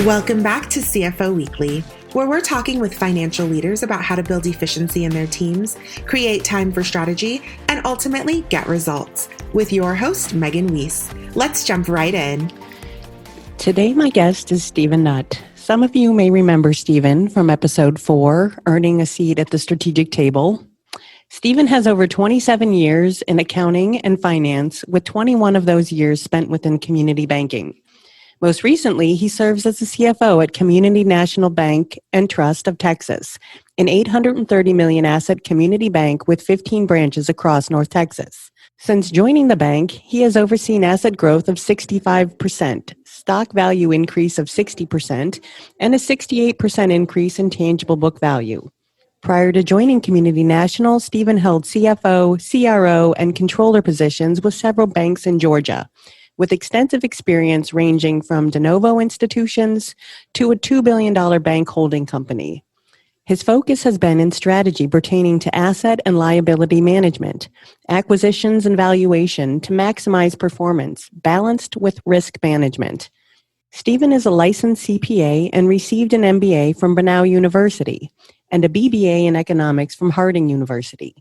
Welcome back to CFO Weekly, where we're talking with financial leaders about how to build efficiency in their teams, create time for strategy, and ultimately get results. With your host, Megan Weiss. Let's jump right in. Today, my guest is Stephen Nutt. Some of you may remember Stephen from episode 4, Earning a Seat at the Strategic Table. Stephen has over 27 years in accounting and finance, with 21 of those years spent within community banking. Most recently, he serves as the CFO at Community National Bank and Trust of Texas, an $830 million asset community bank with 15 branches across North Texas. Since joining the bank, he has overseen asset growth of 65%, stock value increase of 60%, and a 68% increase in tangible book value. Prior to joining Community National, Stephen held CFO, CRO, and controller positions with several banks in Georgia, with extensive experience ranging from de novo institutions to a $2 billion bank holding company. His focus has been in strategy pertaining to asset and liability management, acquisitions and valuation to maximize performance, balanced with risk management. Stephen is a licensed CPA and received an MBA from Brenau University and a BBA in economics from Harding University.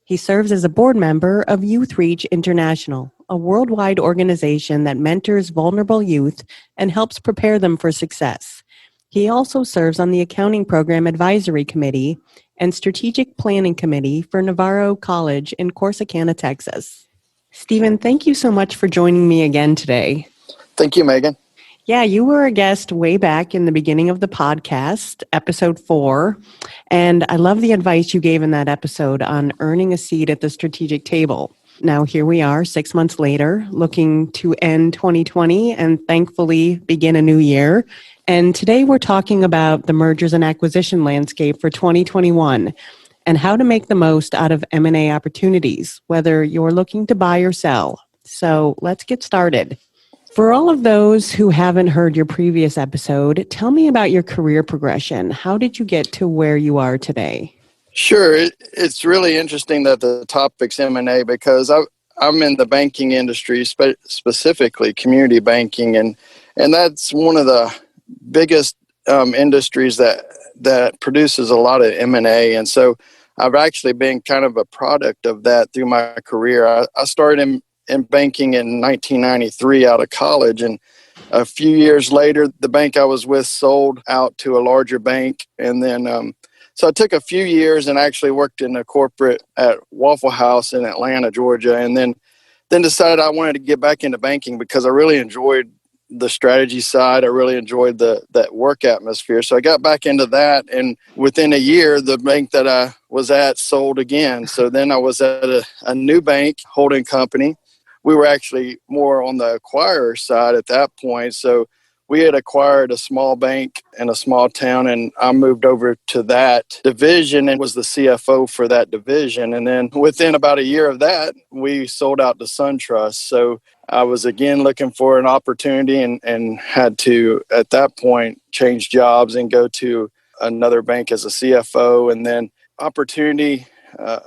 He serves as a board member of Youth Reach International, a worldwide organization that mentors vulnerable youth and helps prepare them for success. He also serves on the Accounting Program Advisory Committee and Strategic Planning Committee for Navarro College in Corsicana, Texas. Stephen, thank you so much for joining me again today. Thank you, Megan. Yeah, you were a guest way back in the beginning of the podcast, episode 4, and I love the advice you gave in that episode on earning a seat at the strategic table. Now, here we are 6 months later, looking to end 2020 and thankfully begin a new year. And today we're talking about the mergers and acquisition landscape for 2021 and how to make the most out of M&A opportunities, whether you're looking to buy or sell. So let's get started. For all of those who haven't heard your previous episode, tell me about your career progression. How did you get to where you are today? Sure. It's really interesting that the topic's M&A because I'm in the banking industry, specifically community banking, and that's one of the biggest industries that produces a lot of M&A. And so I've actually been kind of a product of that through my career. I started in banking in 1993 out of college, and a few years later, the bank I was with sold out to a larger bank, and then so I took a few years and actually worked in a corporate at Waffle House in Atlanta, Georgia, and then decided I wanted to get back into banking because I really enjoyed the strategy side. I really enjoyed that work atmosphere. So I got back into that, and within a year, the bank that I was at sold again. So then I was at a new bank holding company. We were actually more on the acquirer side at that point. So we had acquired a small bank in a small town, and I moved over to that division and was the CFO for that division. And then within about a year of that, we sold out to SunTrust. So I was again looking for an opportunity and had to, at that point, change jobs and go to another bank as a CFO. And then opportunity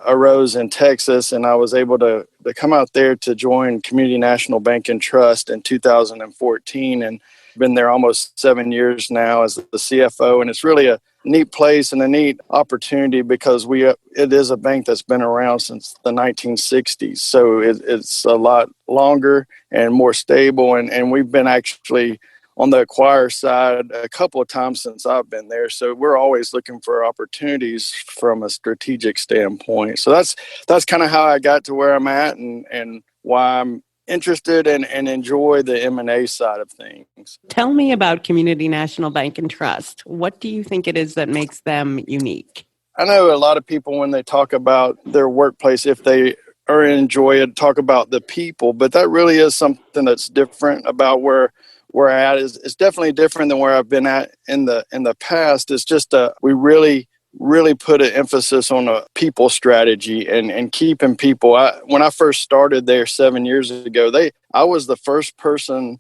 arose in Texas, and I was able to come out there to join Community National Bank and Trust in 2014, and been there almost 7 years now as the CFO. And it's really a neat place and a neat opportunity because it is a bank that's been around since the 1960s. So it's a lot longer and more stable. And we've been actually on the acquire side a couple of times since I've been there. So we're always looking for opportunities from a strategic standpoint. So that's kind of how I got to where I'm at and why I'm interested and enjoy the M&A side of things. Tell me about Community National Bank and Trust. What do you think it is that makes them unique? I know a lot of people, when they talk about their workplace, if they or enjoy it, talk about the people, but that really is something that's different about where we're at. It's definitely different than where I've been at in the past. It's just we really put an emphasis on a people strategy and keeping people. When I first started there 7 years ago, I was the first person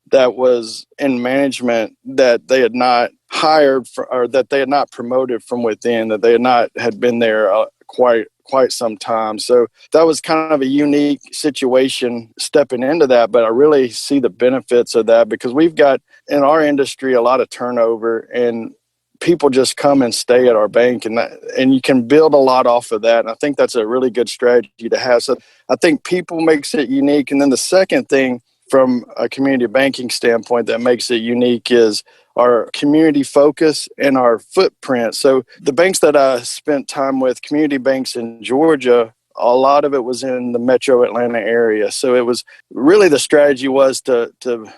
that was in management that they had not hired or that they had not promoted from within, that they had not had been there quite quite some time. So that was kind of a unique situation stepping into that, but I really see the benefits of that because we've got in our industry a lot of turnover, and people just come and stay at our bank, and you can build a lot off of that. And I think that's a really good strategy to have. So I think people makes it unique. And then the second thing from a community banking standpoint that makes it unique is our community focus and our footprint. So the banks that I spent time with, community banks in Georgia, a lot of it was in the metro Atlanta area. So it was really the strategy was to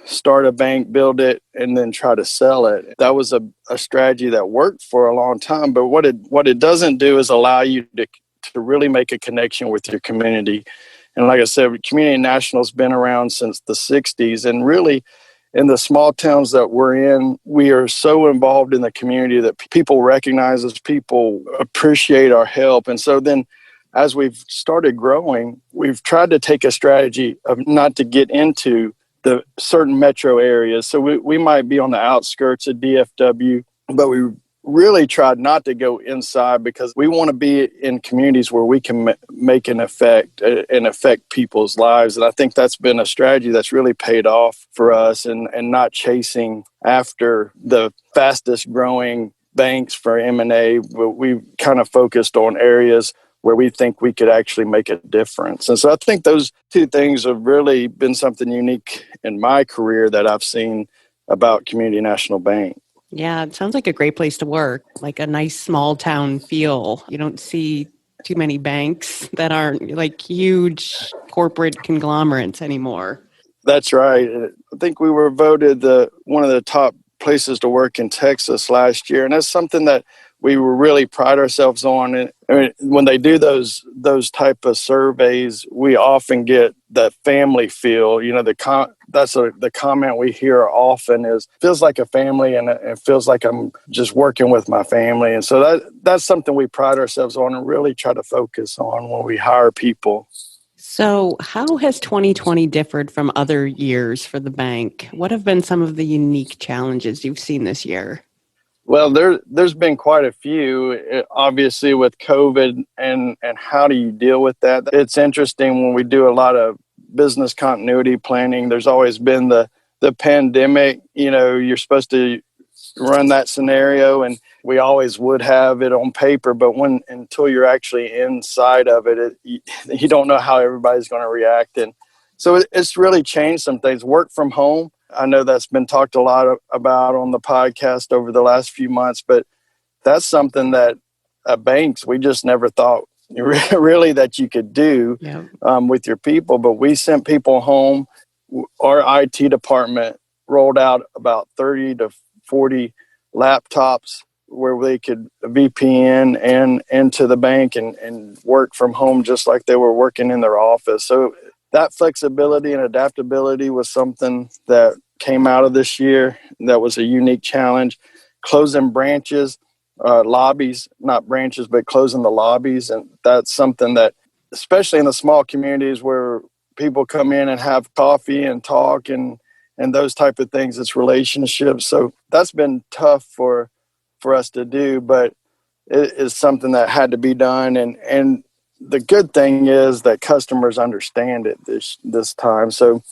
start a bank, build it, and then try to sell it. That was a strategy that worked for a long time. But what it doesn't do is allow you to really make a connection with your community. And like I said, Community National's been around since the 60s. And really, in the small towns that we're in, we are so involved in the community that people recognize us, people appreciate our help. And so then as we've started growing, we've tried to take a strategy of not to get into the certain metro areas. So we might be on the outskirts of DFW, but we really tried not to go inside because we want to be in communities where we can make an effect and affect people's lives. And I think that's been a strategy that's really paid off for us, and not chasing after the fastest growing banks for M&A. We kind of focused on areas where we think we could actually make a difference. And so I think those two things have really been something unique in my career that I've seen about Community National Bank. Yeah, it sounds like a great place to work, like a nice small town feel. You don't see too many banks that aren't like huge corporate conglomerates anymore. That's right. I think we were voted one of the top places to work in Texas last year. And that's something that we really pride ourselves on. And I mean, when they do those type of surveys, we often get that family feel. You know, the comment we hear often is feels like a family, and it feels like I'm just working with my family. And so that's something we pride ourselves on and really try to focus on when we hire people. So how has 2020 differed from other years for the bank? What have been some of the unique challenges you've seen this year? Well, there's been quite a few, obviously, with COVID and how do you deal with that? It's interesting when we do a lot of business continuity planning. There's always been the pandemic. You know, you're supposed to run that scenario, and we always would have it on paper, but until you're actually inside of it, you don't know how everybody's going to react. And so it's really changed some things. Work from home, I know that's been talked a lot about on the podcast over the last few months, but that's something that banks, we just never thought really that you could do with your people. But we sent people home. Our IT department rolled out about 30 to 40 laptops where they could VPN and into the bank and work from home just like they were working in their office. So that flexibility and adaptability was something that came out of this year that was a unique challenge. Closing branches, lobbies, not branches, but closing the lobbies. And that's something that, especially in the small communities where people come in and have coffee and talk and those type of things, it's relationships. So that's been tough for us to do, but it is something that had to be done. And the good thing is that customers understand it this time. So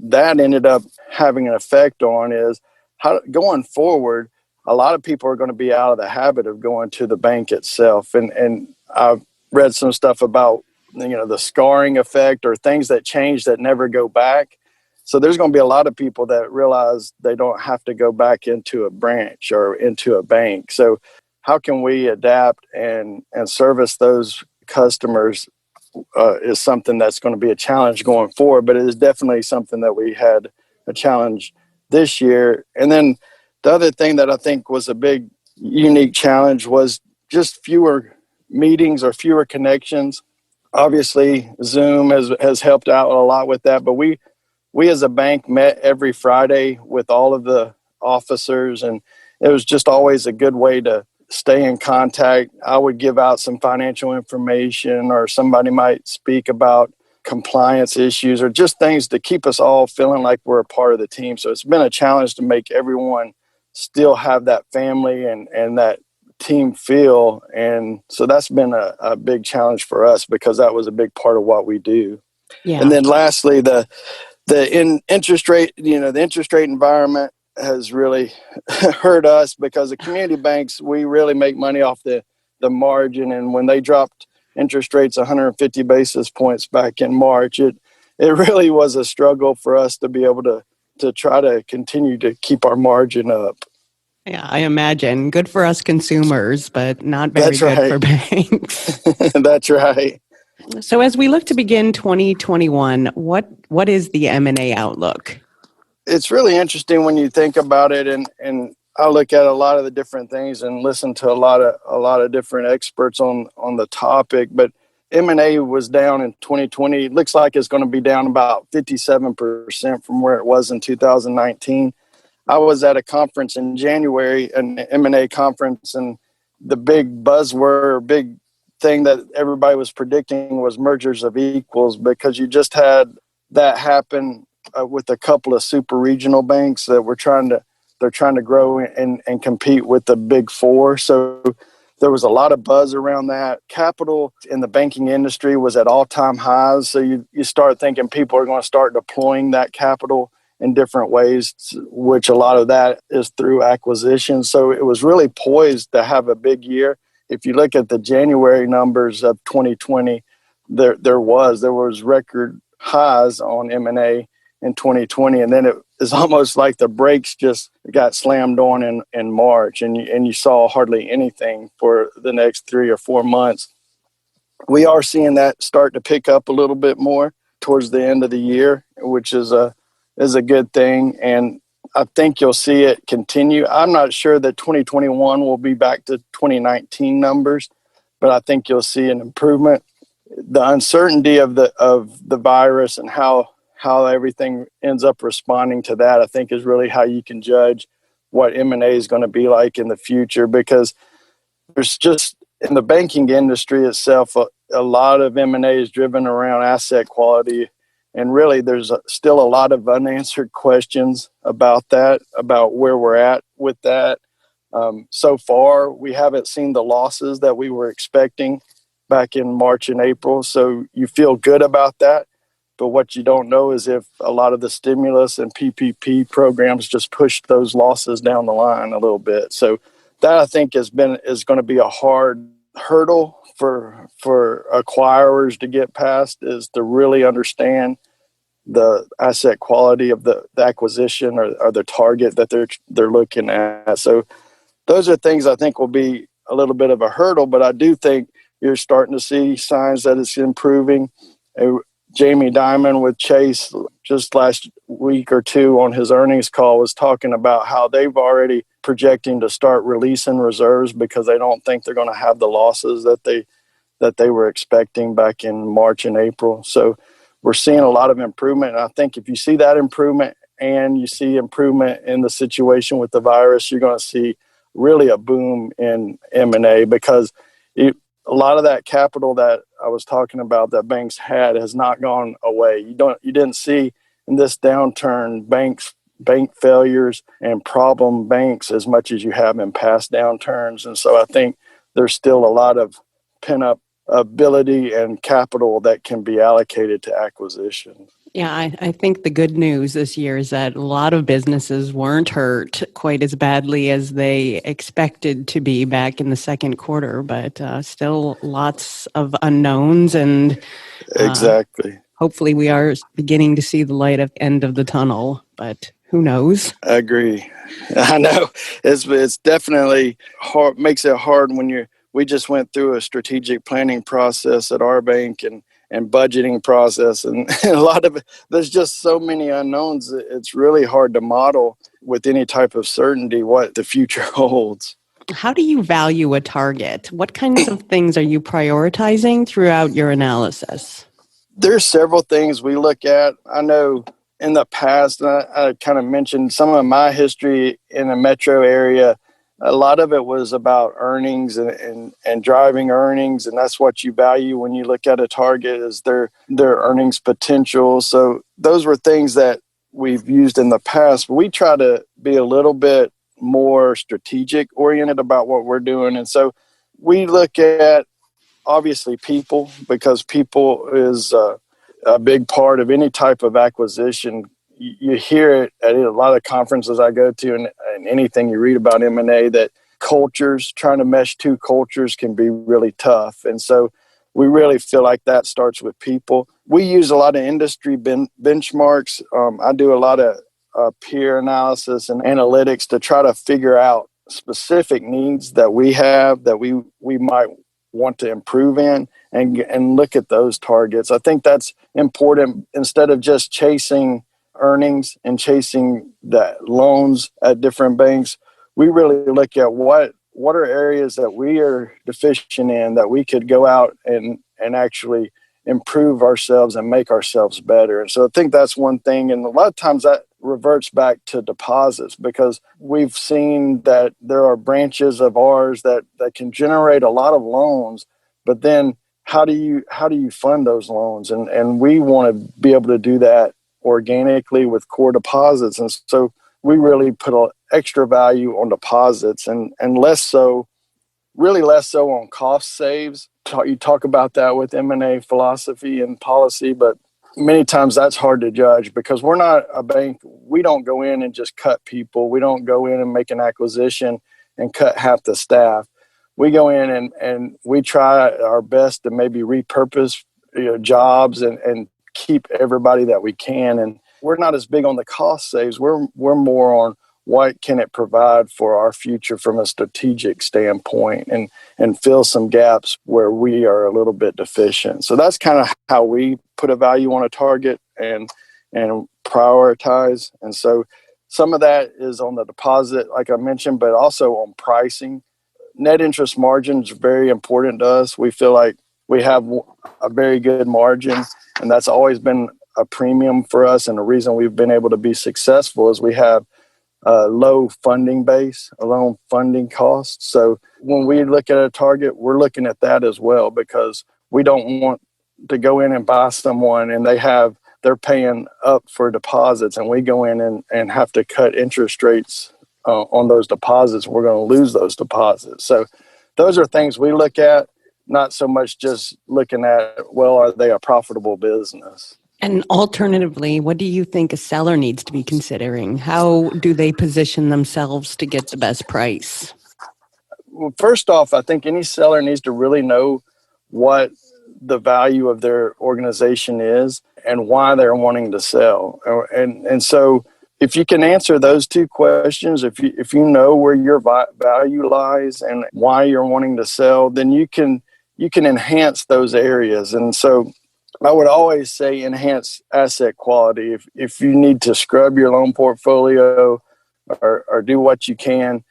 that ended up having an effect on is how going forward, a lot of people are going to be out of the habit of going to the bank itself. And I've read some stuff about, the scarring effect or things that change that never go back. So there's going to be a lot of people that realize they don't have to go back into a branch or into a bank. So how can we adapt and service those customers is something that's going to be a challenge going forward, but it is definitely something that we had a challenge this year. And then the other thing that I think was a big unique challenge was just fewer meetings or fewer connections. Obviously, Zoom has helped out a lot with that, but we as a bank met every Friday with all of the officers, and it was just always a good way to stay in contact. I would give out some financial information, or somebody might speak about compliance issues or just things to keep us all feeling like we're a part of the team. So it's been a challenge to make everyone still have that family and that team feel. And so that's been a big challenge for us because that was a big part of what we do. Yeah. And then lastly, the interest rate, the interest rate environment has really hurt us because the community banks, we really make money off the margin. And when they dropped interest rates 150 basis points back in March, it really was a struggle for us to be able to try to continue to keep our margin up. Yeah, I imagine. Good for us consumers, but not very That's good right. for banks. That's right. So as we look to begin 2021, what is the M&A outlook? It's really interesting when you think about it, and I look at a lot of the different things and listen to a lot of different experts on the topic. But M&A was down in 2020. It looks like it's going to be down about 57% from where it was in 2019. I was at a conference in January, an M&A conference, and the big buzzword, big thing that everybody was predicting was mergers of equals, because you just had that happen with a couple of super regional banks that they're trying to grow and compete with the big four. So there was a lot of buzz around that. Capital in the banking industry was at all-time highs. So you start thinking people are going to start deploying that capital in different ways, which a lot of that is through acquisition. So it was really poised to have a big year. If you look at the January numbers of 2020, there was record highs on M&A in 2020, and then it is almost like the brakes just got slammed on in March, and you saw hardly anything for the next 3 or 4 months. We are seeing that start to pick up a little bit more towards the end of the year, which is a good thing, and I think you'll see it continue. I'm not sure that 2021 will be back to 2019 numbers, but I think you'll see an improvement. The uncertainty of the virus and how everything ends up responding to that, I think, is really how you can judge what M&A is going to be like in the future, because there's just, in the banking industry itself, a lot of M&A is driven around asset quality. And really, there's still a lot of unanswered questions about that, about where we're at with that. So far, we haven't seen the losses that we were expecting back in March and April. So you feel good about that. But what you don't know is if a lot of the stimulus and PPP programs just pushed those losses down the line a little bit. So that, I think, is going to be a hard hurdle for acquirers to get past, is to really understand the asset quality of the acquisition or the target that they're looking at. So those are things I think will be a little bit of a hurdle, but I do think you're starting to see signs that it's improving. Jamie Dimon with Chase just last week or two on his earnings call was talking about how they've already projecting to start releasing reserves because they don't think they're going to have the losses that they were expecting back in March and April. So we're seeing a lot of improvement. And I think if you see that improvement and you see improvement in the situation with the virus, you're going to see really a boom in M&A, because a lot of that capital that I was talking about that banks had has not gone away. You didn't see in this downturn bank failures and problem banks as much as you have in past downturns. And so I think there's still a lot of pent-up ability and capital that can be allocated to acquisition. Yeah, I think the good news this year is that a lot of businesses weren't hurt quite as badly as they expected to be back in the second quarter, but still lots of unknowns, and exactly. Hopefully we are beginning to see the light at the end of the tunnel, but who knows? I agree. I know it's definitely hard, makes it hard when we just went through a strategic planning process at our bank and budgeting process, and a lot of it, there's just so many unknowns. It's really hard to model with any type of certainty what the future holds. How do you value a target? What kinds of things are you prioritizing throughout your analysis? There's several things we look at. I know in the past, and I kind of mentioned some of my history in the metro area, a lot of it was about earnings and driving earnings, and that's what you value when you look at a target, is their earnings potential. So those were things that we've used in the past. But we try to be a little bit more strategic oriented about what we're doing. And so we look at obviously people, because people is a big part of any type of acquisition. You hear it at a lot of conferences I go to, and anything you read about M&A, that cultures, trying to mesh two cultures can be really tough. And so we really feel like that starts with people. We use a lot of industry benchmarks. I do a lot of peer analysis and analytics to try to figure out specific needs that we have that we might want to improve in, and look at those targets. I think that's important, instead of just chasing earnings and chasing the loans at different banks. We really look at what are areas that we are deficient in, that we could go out and actually improve ourselves and make ourselves better. And so I think that's one thing. And a lot of times that reverts back to deposits, because we've seen that there are branches of ours that can generate a lot of loans, but then how do you fund those loans? And we want to be able to do that organically with core deposits. And so we really put an extra value on deposits, and less so on cost saves. You talk about that with M&A philosophy and policy, but many times that's hard to judge, because we're not a bank. We don't go in and just cut people. We don't go in and make an acquisition and cut half the staff. We go in and we try our best to maybe repurpose jobs and keep everybody that we can. And we're not as big on the cost saves. We're more on what can it provide for our future from a strategic standpoint, and fill some gaps where we are a little bit deficient. So that's kind of how we put a value on a target and prioritize. And so some of that is on the deposit, like I mentioned, but also on pricing. Net interest margin is very important to us. We feel like we have a very good margin, and that's always been a premium for us. And the reason we've been able to be successful is we have a low funding base, a low funding cost. So when we look at a target, we're looking at that as well, because we don't want to go in and buy someone and they're paying up for deposits, and we go in and have to cut interest rates on those deposits. We're going to lose those deposits. So those are things we look at, not so much just looking at, well, are they a profitable business? And alternatively, what do you think a seller needs to be considering? How do they position themselves to get the best price? Well, first off, I think any seller needs to really know what the value of their organization is and why they're wanting to sell. And so if you can answer those two questions, if you know where your value lies and why you're wanting to sell, then you can enhance those areas. And so I would always say enhance asset quality. If you need to scrub your loan portfolio or do what you can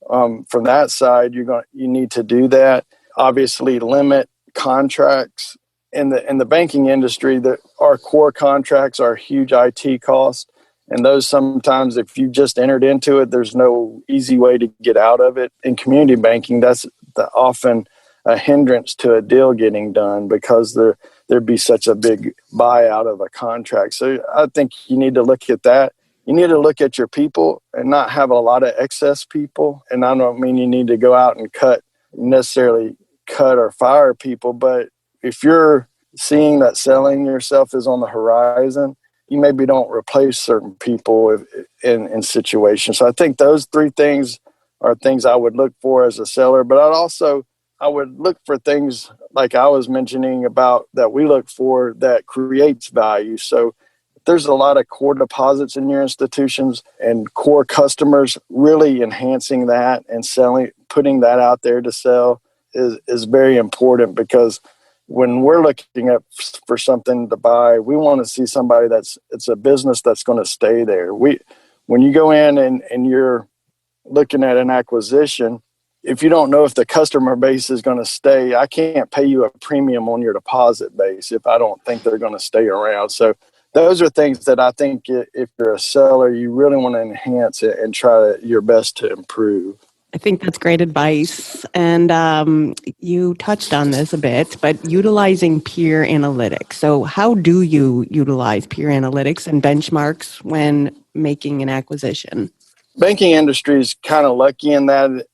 from that side, you need to do that. Obviously, limit contracts in the banking industry. Our core contracts are huge IT costs, and those sometimes, if you just entered into it, there's no easy way to get out of it. In community banking, that's often a hindrance to a deal getting done, because there'd be such a big buyout of a contract. So I think you need to look at that. You need to look at your people and not have a lot of excess people. And I don't mean you need to go out and necessarily cut or fire people, but if you're seeing that selling yourself is on the horizon, you maybe don't replace certain people in situations. So I think those three things are things I would look for as a seller. But I would look for things like I was mentioning about that we look for that creates value. So there's a lot of core deposits in your institutions and core customers, really enhancing that and putting that out there to sell is very important, because when we're looking for something to buy, we want to see somebody it's a business that's going to stay there. When you go in and you're looking at an acquisition, if you don't know if the customer base is going to stay, I can't pay you a premium on your deposit base if I don't think they're going to stay around. So those are things that I think if you're a seller, you really want to enhance it and try your best to improve. I think that's great advice. And you touched on this a bit, but utilizing peer analytics. So how do you utilize peer analytics and benchmarks when making an acquisition? banking industry is kind of lucky in that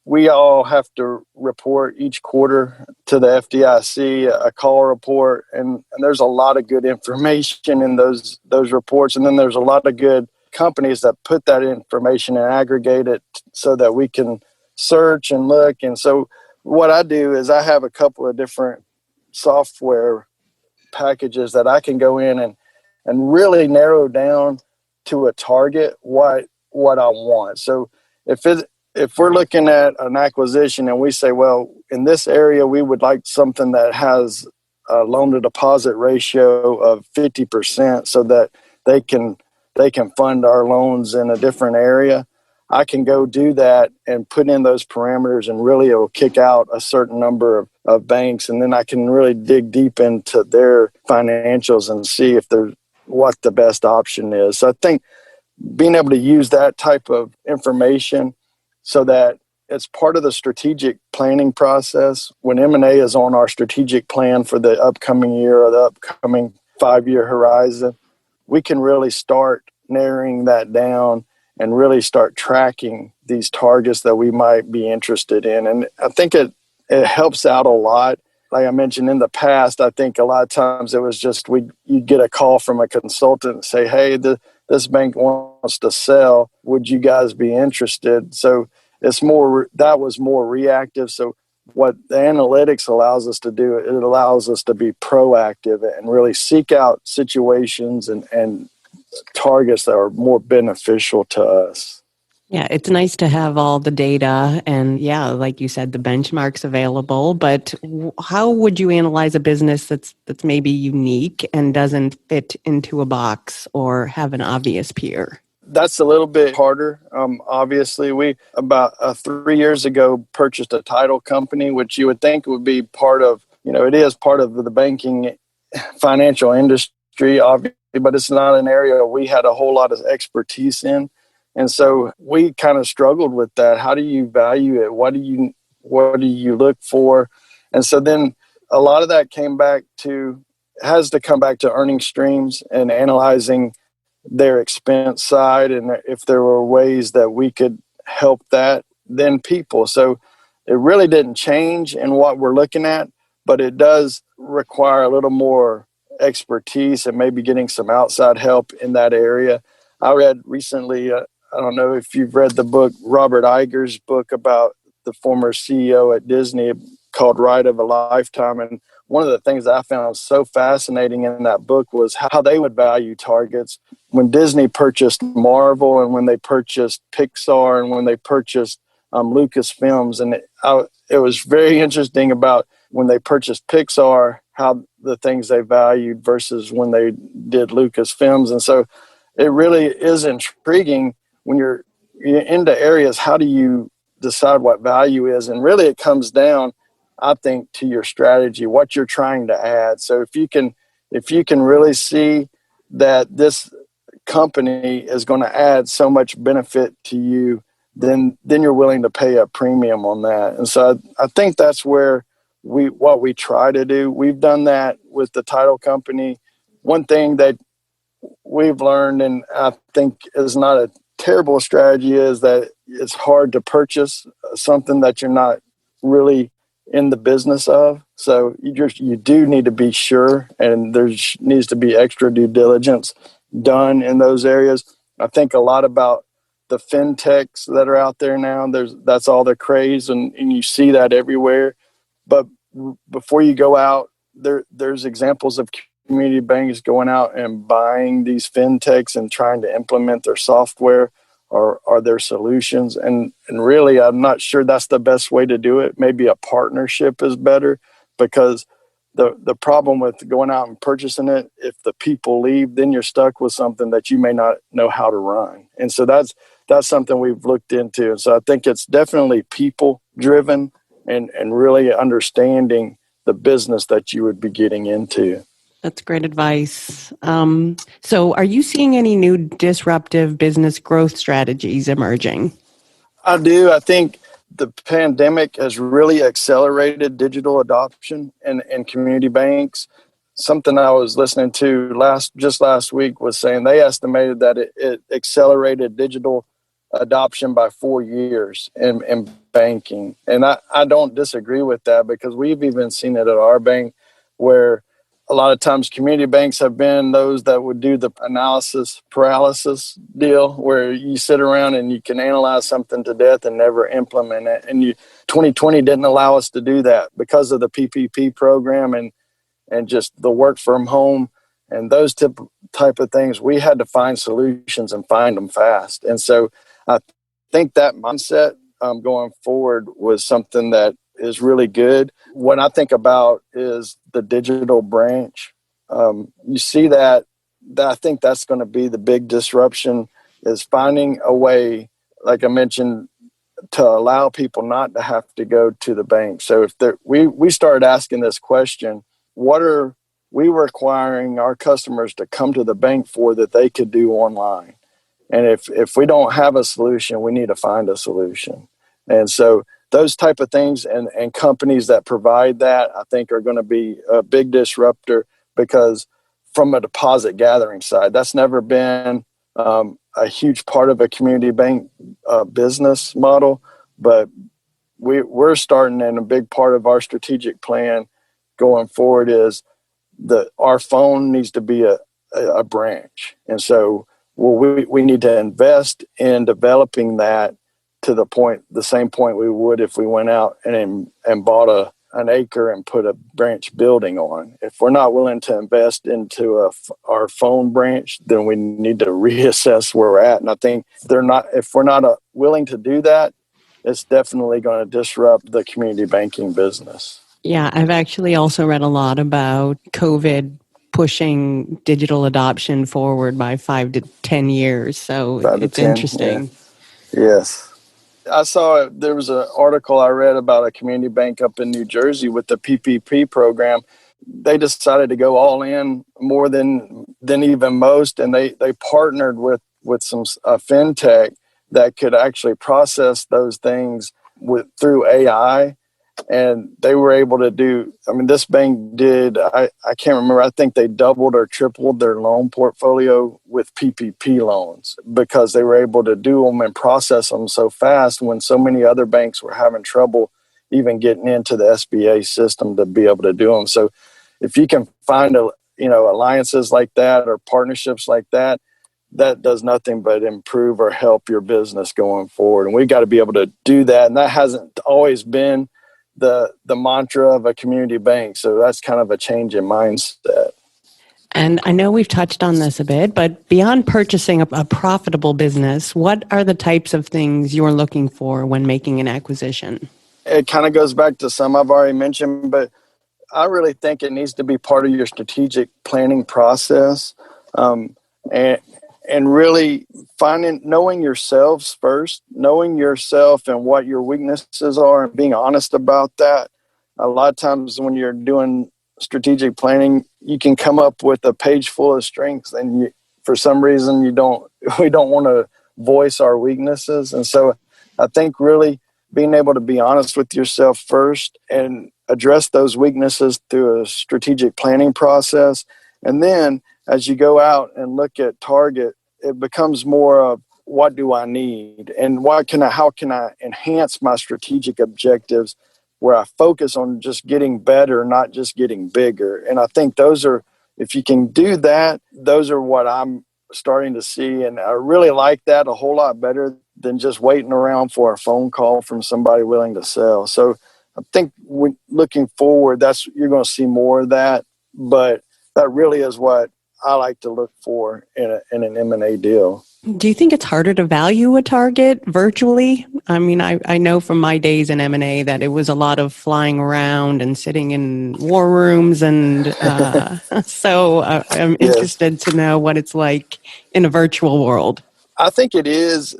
we all have to report each quarter to the FDIC, a call report, and there's a lot of good information in those reports. And then there's a lot of good companies that put that information and aggregate it so that we can search and look. And so what I do is I have a couple of different software packages that I can go in and really narrow down to a target what I want. So if we're looking at an acquisition and we say, well, in this area we would like something that has a loan to deposit ratio of 50% so that they can fund our loans in a different area, I can go do that and put in those parameters, and really it will kick out a certain number of banks. And then I can really dig deep into their financials and see if there's what the best option is. So I think being able to use that type of information so that it's part of the strategic planning process. When M&A is on our strategic plan for the upcoming year or the upcoming 5-year horizon, we can really start narrowing that down and really start tracking these targets that we might be interested in. And I think it helps out a lot. Like I mentioned in the past, I think a lot of times it was just you'd get a call from a consultant and say, hey, this bank wants to sell. Would you guys be interested? So that was more reactive. So what the analytics allows us to do, it allows us to be proactive and really seek out situations and targets that are more beneficial to us. Yeah, it's nice to have all the data and, yeah, like you said, the benchmarks available. But how would you analyze a business that's maybe unique and doesn't fit into a box or have an obvious peer? That's a little bit harder. Obviously, we about 3 years ago purchased a title company, which you would think would be part of, it is part of the banking financial industry, obviously, but it's not an area we had a whole lot of expertise in. And so we kind of struggled with that. How do you value it? What do you look for? And so then a lot of that has to come back to earning streams and analyzing their expense side, and if there were ways that we could help that, then people. So it really didn't change in what we're looking at, but it does require a little more expertise and maybe getting some outside help in that area. I read recently, I don't know if you've read the book, Robert Iger's book about the former CEO at Disney called Ride of a Lifetime. And one of the things that I found so fascinating in that book was how they would value targets. When Disney purchased Marvel and when they purchased Pixar and when they purchased Lucasfilms, and it was very interesting about when they purchased Pixar, how the things they valued versus when they did Lucasfilms. And so it really is intriguing when you're into areas, how do you decide what value is? And really it comes down, I think, to your strategy, what you're trying to add. So if you can really see that this company is going to add so much benefit to you, then you're willing to pay a premium on that. And so I think that's where what we try to do. We've done that with the title company. One thing that we've learned, and I think is not a terrible strategy, is that it's hard to purchase something that you're not really in the business of. So you do need to be sure, and there needs to be extra due diligence done in those areas. I think a lot about the fintechs that are out there now. That's all the craze, and you see that everywhere. But before you go out, there's examples of community banks going out and buying these fintechs and trying to implement their software or their solutions. And really, I'm not sure that's the best way to do it. Maybe a partnership is better, because the problem with going out and purchasing it, if the people leave, then you're stuck with something that you may not know how to run. And so that's something we've looked into. And so I think it's definitely people driven and really understanding the business that you would be getting into. That's great advice. So are you seeing any new disruptive business growth strategies emerging? I do. I think the pandemic has really accelerated digital adoption in community banks. Something I was listening to last week was saying they estimated that it accelerated digital adoption by 4 years in banking. And I don't disagree with that, because we've even seen it at our bank, where a lot of times community banks have been those that would do the analysis paralysis deal, where you sit around and you can analyze something to death and never implement it. And 2020 didn't allow us to do that because of the PPP program and just the work from home and those type of things. We had to find solutions and find them fast. And so I think that mindset going forward was something that is really good. What I think about is the digital branch. You see that I think that's going to be the big disruption, is finding a way, like I mentioned, to allow people not to have to go to the bank. So if we started asking this question, what are we requiring our customers to come to the bank for that they could do online? And if we don't have a solution, we need to find a solution. And so those type of things and companies that provide that, I think, are going to be a big disruptor, because from a deposit gathering side, that's never been a huge part of a community bank business model. But we're starting, and a big part of our strategic plan going forward is our phone needs to be a branch. And so we need to invest in developing that to the same point we would if we went out and bought an acre and put a branch building on. If we're not willing to invest into our phone branch, then we need to reassess where we're at. And I think if we're not willing to do that, it's definitely going to disrupt the community banking business. Yeah, I've actually also read a lot about COVID pushing digital adoption forward by 5 to 10 years. So it's 10, interesting. Yeah. Yes. I saw there was an article I read about a community bank up in New Jersey with the PPP program. They decided to go all in more than even most, and they partnered with some fintech that could actually process those things through AI. And they were able to do, this bank did, I can't remember, I think they doubled or tripled their loan portfolio with PPP loans, because they were able to do them and process them so fast when so many other banks were having trouble even getting into the SBA system to be able to do them. So if you can find alliances like that or partnerships like that, that does nothing but improve or help your business going forward. And we got to be able to do that. And that hasn't always been the mantra of a community bank. So that's kind of a change in mindset. And I know we've touched on this a bit, but beyond purchasing a profitable business, what are the types of things you're looking for when making an acquisition? It kind of goes back to some I've already mentioned, but I really think it needs to be part of your strategic planning process. And really knowing yourselves first, knowing yourself and what your weaknesses are and being honest about that. A lot of times when you're doing strategic planning, you can come up with a page full of strengths, and for some reason we don't want to voice our weaknesses. And so I think really being able to be honest with yourself first and address those weaknesses through a strategic planning process. And then as you go out and look at target, it becomes more of, what do I need, and how can I enhance my strategic objectives, where I focus on just getting better, not just getting bigger. And I think if you can do that, those are what I'm starting to see. And I really like that a whole lot better than just waiting around for a phone call from somebody willing to sell. So I think looking forward, you're going to see more of that. But that really is what I like to look for in an M&A deal. Do you think it's harder to value a target virtually? I know from my days in M&A that it was a lot of flying around and sitting in war rooms. And so I'm interested to know what it's like in a virtual world. I think it is,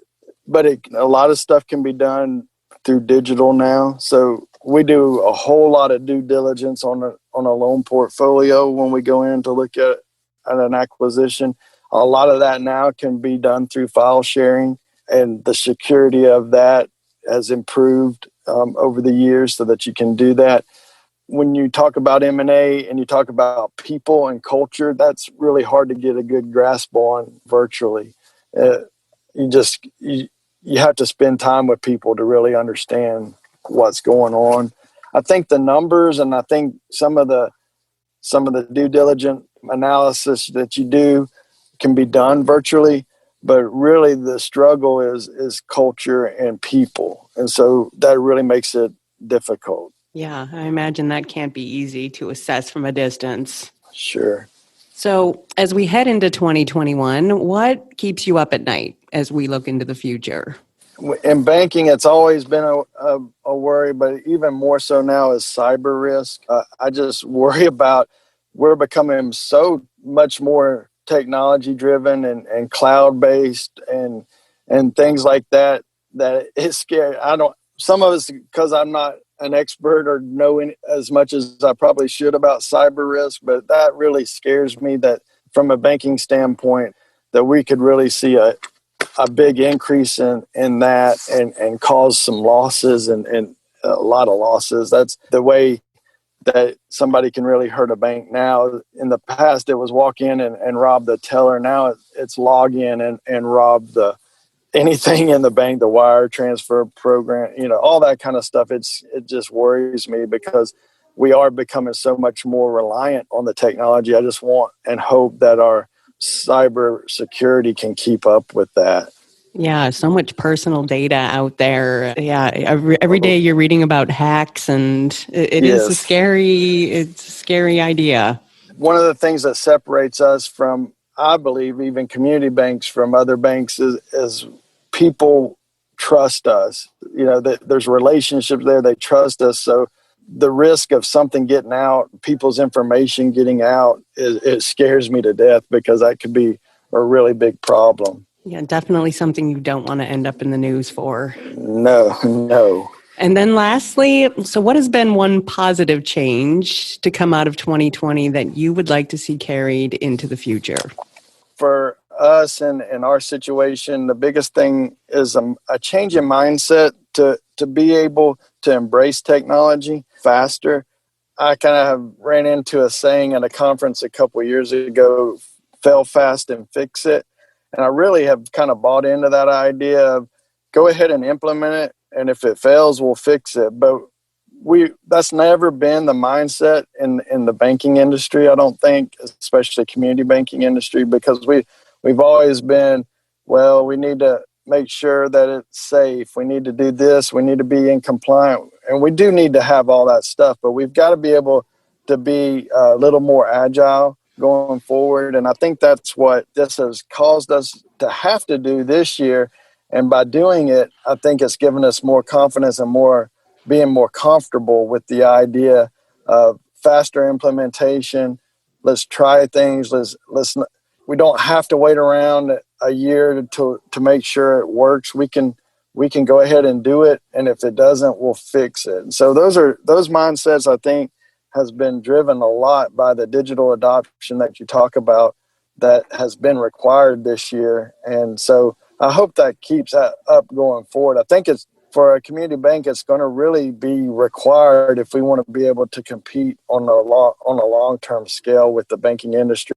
but a lot of stuff can be done through digital now. So we do a whole lot of due diligence on a loan portfolio when we go in to look at an acquisition. A lot of that now can be done through file sharing, and the security of that has improved over the years so that you can do that. When you talk about M&A and you talk about people and culture, that's really hard to get a good grasp on virtually. you have to spend time with people to really understand what's going on. I think the numbers, and I think some of the due diligence analysis that you do can be done virtually, but really the struggle is culture and people. And so that really makes it difficult. Yeah, I imagine that can't be easy to assess from a distance. Sure. So as we head into 2021, what keeps you up at night as we look into the future? In banking, it's always been a worry, but even more so now is cyber risk. I just worry about we're becoming so much more technology driven and cloud based and things like that it's scary. Some of it's because I'm not an expert or know as much as I probably should about cyber risk, but that really scares me that from a banking standpoint that we could really see a big increase in that and cause some losses and a lot of losses. That's the way that somebody can really hurt a bank now. In the past, it was walk in and rob the teller. Now it's log in and rob anything in the bank, the wire transfer program, all that kind of stuff. It just worries me because we are becoming so much more reliant on the technology. I just want and hope that our cyber security can keep up with that. Yeah, so much personal data out there. Yeah, every day you're reading about hacks, and it Yes. is a scary idea. One of the things that separates us from, I believe, even community banks from other banks is people trust us. There's relationships there. They trust us. So the risk of something getting out, people's information getting out, it scares me to death because that could be a really big problem. Yeah, definitely something you don't want to end up in the news for. No. And then lastly, so what has been one positive change to come out of 2020 that you would like to see carried into the future? For us and our situation, the biggest thing is a change in mindset to be able to embrace technology faster. I kind of ran into a saying at a conference a couple of years ago, fail fast and fix it. And I really have kind of bought into that idea of go ahead and implement it. And if it fails, we'll fix it. But that's never been the mindset in the banking industry, I don't think, especially community banking industry, because we've always been, well, we need to make sure that it's safe. We need to do this. We need to be in compliance. And we do need to have all that stuff, but we've got to be able to be a little more agile going forward. And I think that's what this has caused us to have to do this year. And by doing it, I think it's given us more confidence and being more comfortable with the idea of faster implementation. Let's try things. We don't have to wait around a year to make sure it works. We can go ahead and do it. And if it doesn't, we'll fix it. And so those mindsets, I think, has been driven a lot by the digital adoption that you talk about that has been required this year. And so I hope that keeps that up going forward. I think it's for a community bank, it's going to really be required if we want to be able to compete on a long-term scale with the banking industry.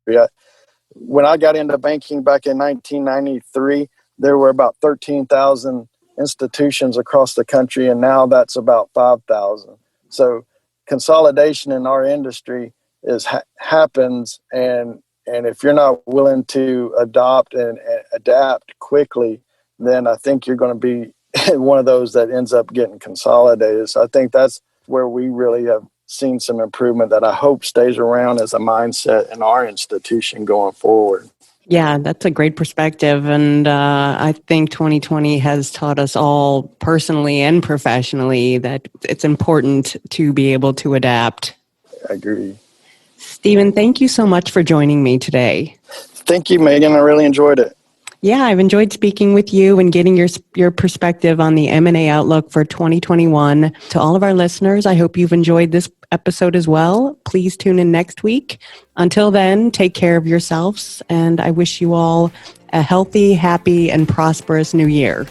When I got into banking back in 1993, there were about 13,000 institutions across the country, and now that's about 5,000. So consolidation in our industry happens, and if you're not willing to adopt and adapt quickly, then I think you're going to be one of those that ends up getting consolidated. So I think that's where we really have seen some improvement that I hope stays around as a mindset in our institution going forward. Yeah, that's a great perspective. And I think 2020 has taught us all personally and professionally that it's important to be able to adapt. I agree. Stephen, thank you so much for joining me today. Thank you, Megan. I really enjoyed it. Yeah, I've enjoyed speaking with you and getting your perspective on the M&A outlook for 2021. To all of our listeners, I hope you've enjoyed this episode as well. Please tune in next week. Until then, take care of yourselves, and I wish you all a healthy, happy, and prosperous new year.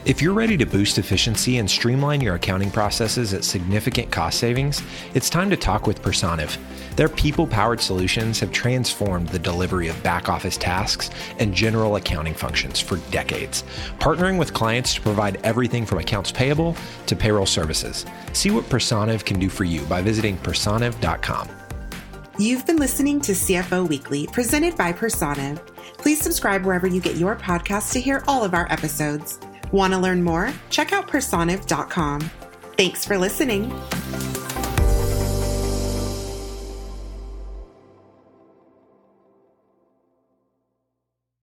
If you're ready to boost efficiency and streamline your accounting processes at significant cost savings, it's time to talk with Personiv. Their people-powered solutions have transformed the delivery of back-office tasks and general accounting functions for decades, partnering with clients to provide everything from accounts payable to payroll services. See what Personiv can do for you by visiting personiv.com. You've been listening to CFO Weekly, presented by Personiv. Please subscribe wherever you get your podcasts to hear all of our episodes. Want to learn more? Check out personiv.com. Thanks for listening.